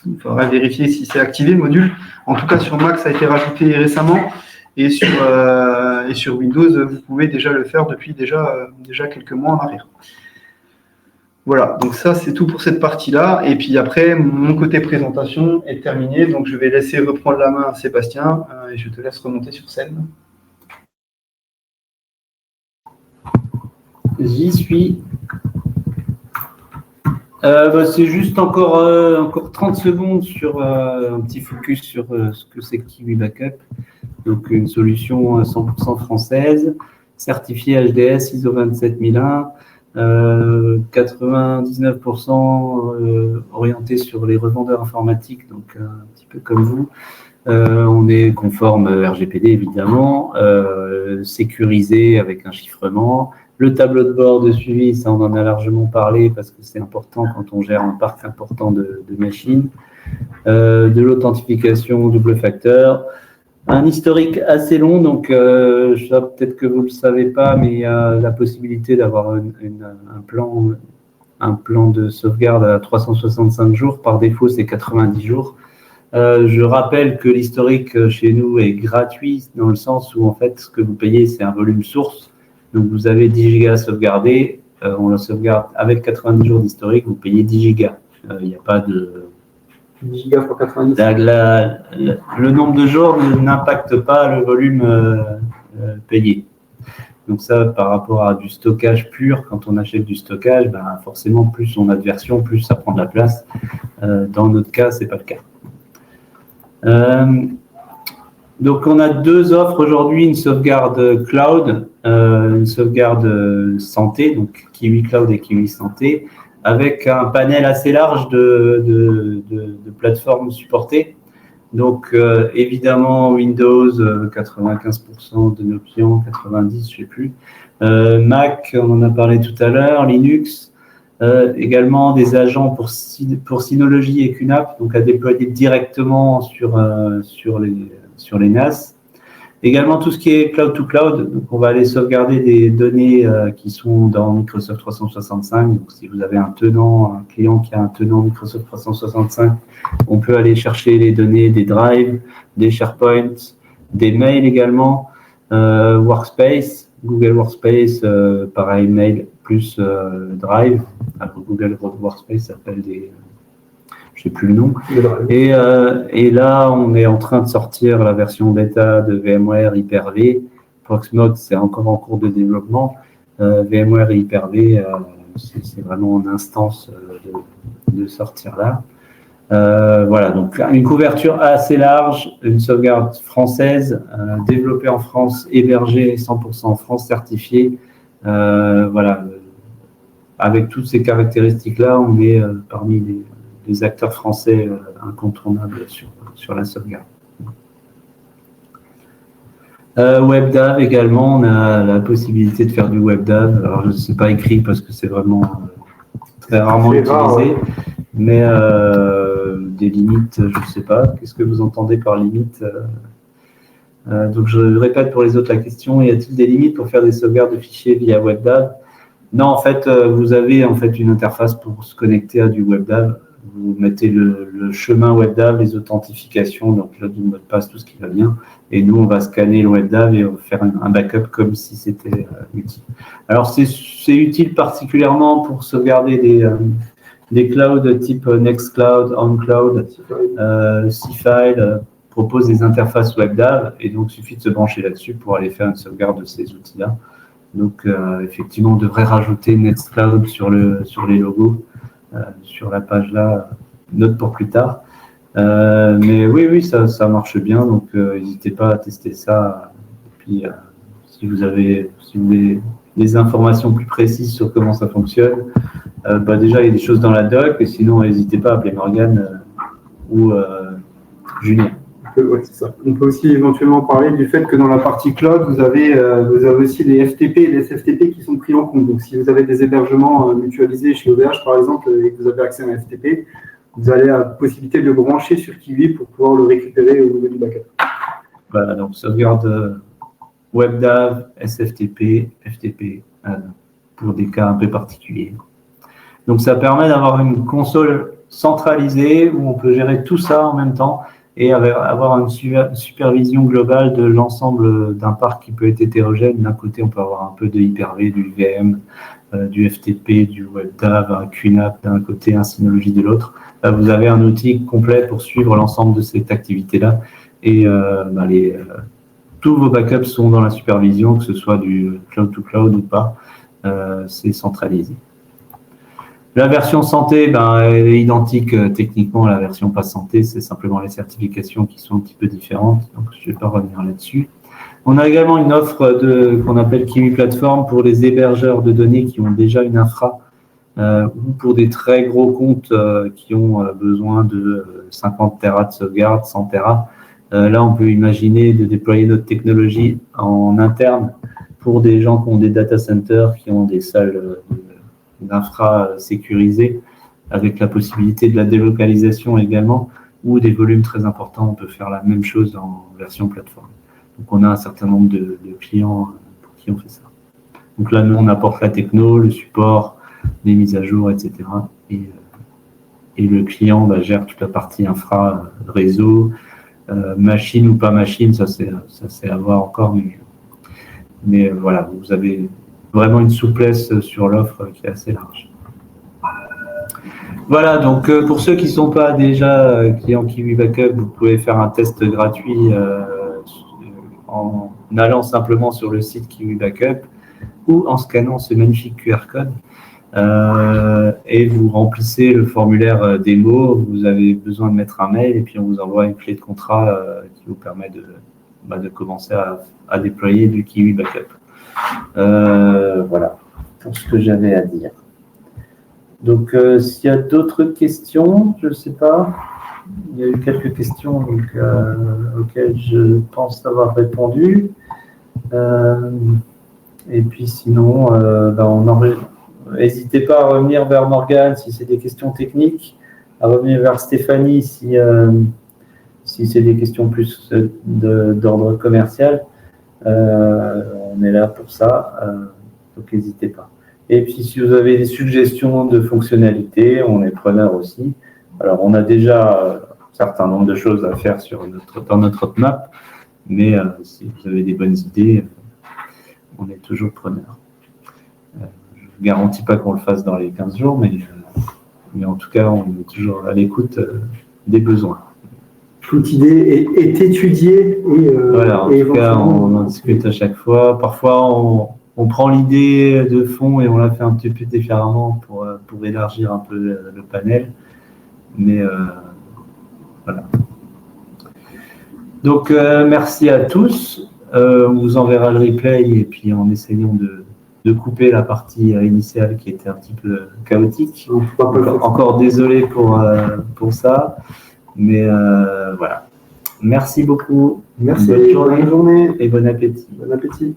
Il faudra vérifier si c'est activé le module. En tout cas, sur Mac, ça a été rajouté récemment. Et sur Windows, vous pouvez déjà le faire depuis déjà quelques mois en arrière. Voilà, donc ça, c'est tout pour cette partie-là. Et puis après, mon côté présentation est terminé. Donc, je vais laisser reprendre la main à Sébastien et je te laisse remonter sur scène. J'y suis. C'est juste encore 30 secondes sur un petit focus sur ce que c'est Kiwi Backup. Donc, une solution 100% française, certifiée HDS ISO 27001. 99% orienté sur les revendeurs informatiques, donc un petit peu comme vous. On est conforme RGPD évidemment, sécurisé avec un chiffrement. Le tableau de bord de suivi, ça on en a largement parlé parce que c'est important quand on gère un parc important de machines. De l'authentification double facteur. Un historique assez long, donc peut-être que vous ne le savez pas, mais il y a la possibilité d'avoir un plan de sauvegarde à 365 jours. Par défaut, c'est 90 jours. Je rappelle que l'historique chez nous est gratuit dans le sens où en fait, ce que vous payez, c'est un volume source. Donc, vous avez 10 gigas à sauvegarder. On la sauvegarde avec 90 jours d'historique, vous payez 10 gigas. Il n'y a pas de... 10 gigas pour 90. Le nombre de jours n'impacte pas le volume payé. Donc ça, par rapport à du stockage pur, quand on achète du stockage, forcément, plus on a de versions, plus ça prend de la place. Dans notre cas, ce n'est pas le cas. Donc on a deux offres aujourd'hui, une sauvegarde cloud, une sauvegarde santé, donc Kiwi Cloud et Kiwi Santé, avec un panel assez large de plateformes supportées. Donc, évidemment, Windows, 95% de nos clients, 90%, je ne sais plus. Mac, on en a parlé tout à l'heure, Linux, également des agents pour Synology et QNAP, donc à déployer directement sur les NAS. Également tout ce qui est cloud to cloud, donc on va aller sauvegarder des données qui sont dans Microsoft 365. Donc si vous avez un client qui a un tenant Microsoft 365, on peut aller chercher les données des drives, des SharePoint, des mails également, Workspace, Google Workspace, pareil, mail plus drive. Alors, Google Workspace s'appelle je ne sais plus le nom. Et là, on est en train de sortir la version bêta de VMware Hyper-V. Proxmox, c'est encore en cours de développement. VMware Hyper-V, c'est vraiment en instance de sortir là. Voilà, donc une couverture assez large, une sauvegarde française, développée en France, hébergée 100% en France, certifiée. Voilà, avec toutes ces caractéristiques-là, on est parmi les acteurs français incontournables sur la sauvegarde. WebDAV également, on a la possibilité de faire du WebDAV. Alors, je ne sais pas écrit parce que c'est vraiment très rarement utilisé, mais des limites, je ne sais pas. Qu'est-ce que vous entendez par limite? Donc, je répète pour les autres la question, y a-t-il des limites pour faire des sauvegardes de fichiers via WebDAV? Non, en fait, vous avez en fait une interface pour se connecter à du WebDAV. Vous mettez le chemin WebDAV, les authentifications, donc le mot de passe, tout ce qui va bien. Et nous, on va scanner le WebDAV et on va faire un backup comme si c'était utile. Alors, c'est utile particulièrement pour sauvegarder des clouds type Nextcloud, OnCloud, Seafile propose des interfaces WebDAV et donc il suffit de se brancher là-dessus pour aller faire une sauvegarde de ces outils-là. Donc, effectivement, on devrait rajouter Nextcloud sur les logos. Sur la page là, note pour plus tard. Mais oui, ça marche bien, donc n'hésitez pas à tester ça. Et puis, si vous avez des informations plus précises sur comment ça fonctionne, déjà, il y a des choses dans la doc, et sinon, n'hésitez pas à appeler Morgane ou Julien. c'est ça. On peut aussi éventuellement parler du fait que dans la partie cloud, vous avez aussi les FTP et les SFTP qui sont pris en compte. Donc, si vous avez des hébergements mutualisés chez OVH, par exemple, et que vous avez accès à un FTP, vous avez la possibilité de le brancher sur Kiwi pour pouvoir le récupérer au niveau du backup. Voilà, donc sauvegarde WebDAV, SFTP, FTP, pour des cas un peu particuliers. Donc, ça permet d'avoir une console centralisée où on peut gérer tout ça en même temps et avoir une supervision globale de l'ensemble d'un parc qui peut être hétérogène. D'un côté, on peut avoir un peu de Hyper-V, du VM, du FTP, du WebDAV, un QNAP d'un côté, un Synology de l'autre. Là, vous avez un outil complet pour suivre l'ensemble de cette activité-là. Et tous vos backups sont dans la supervision, que ce soit du cloud-to-cloud ou pas. C'est centralisé. La version santé, elle est identique techniquement à la version pas santé, c'est simplement les certifications qui sont un petit peu différentes, donc je ne vais pas revenir là-dessus. On a également une offre qu'on appelle Kiwi Platform pour les hébergeurs de données qui ont déjà une infra ou pour des très gros comptes qui ont besoin de 50 Tera de sauvegarde, 100 Tera. Là, on peut imaginer de déployer notre technologie en interne pour des gens qui ont des data centers, qui ont des salles d'infra sécurisées, avec la possibilité de la délocalisation également, ou des volumes très importants. On peut faire la même chose en version plateforme. Donc, on a un certain nombre de clients pour qui on fait ça. Donc là, nous, on apporte la techno, le support, les mises à jour, etc. Et le client gère toute la partie infra, réseau, machine ou pas machine, ça c'est à voir encore, mais voilà, vous avez vraiment une souplesse sur l'offre qui est assez large. Voilà, donc pour ceux qui ne sont pas déjà clients Kiwi Backup, vous pouvez faire un test gratuit en allant simplement sur le site Kiwi Backup ou en scannant ce magnifique QR code et vous remplissez le formulaire démo. Vous avez besoin de mettre un mail et puis on vous envoie une clé de contrat qui vous permet de commencer à déployer du Kiwi Backup. Voilà pour ce que j'avais à dire. Donc, s'il y a d'autres questions, je ne sais pas. Il y a eu quelques questions auxquelles je pense avoir répondu. Et puis sinon, n'hésitez pas à revenir vers Morgane si c'est des questions techniques, à revenir vers Stéphanie si c'est des questions plus d'ordre commercial. On est là pour ça, donc n'hésitez pas. Et puis si vous avez des suggestions de fonctionnalités, on est preneur aussi. Alors on a déjà un certain nombre de choses à faire dans notre roadmap, mais si vous avez des bonnes idées, on est toujours preneur. Je ne vous garantis pas qu'on le fasse dans les 15 jours, mais en tout cas, on est toujours à l'écoute des besoins. Toute idée est étudiée. Voilà, en tout cas, on en discute à chaque fois. Parfois, on prend l'idée de fond et on la fait un petit peu différemment pour élargir un peu le panel. Mais voilà. Donc, merci à tous. On vous enverra le replay et puis en essayant de couper la partie initiale qui était un petit peu chaotique. Encore désolé pour ça. Mais voilà. Merci beaucoup. Merci. Bonne journée et bon appétit. Bon appétit.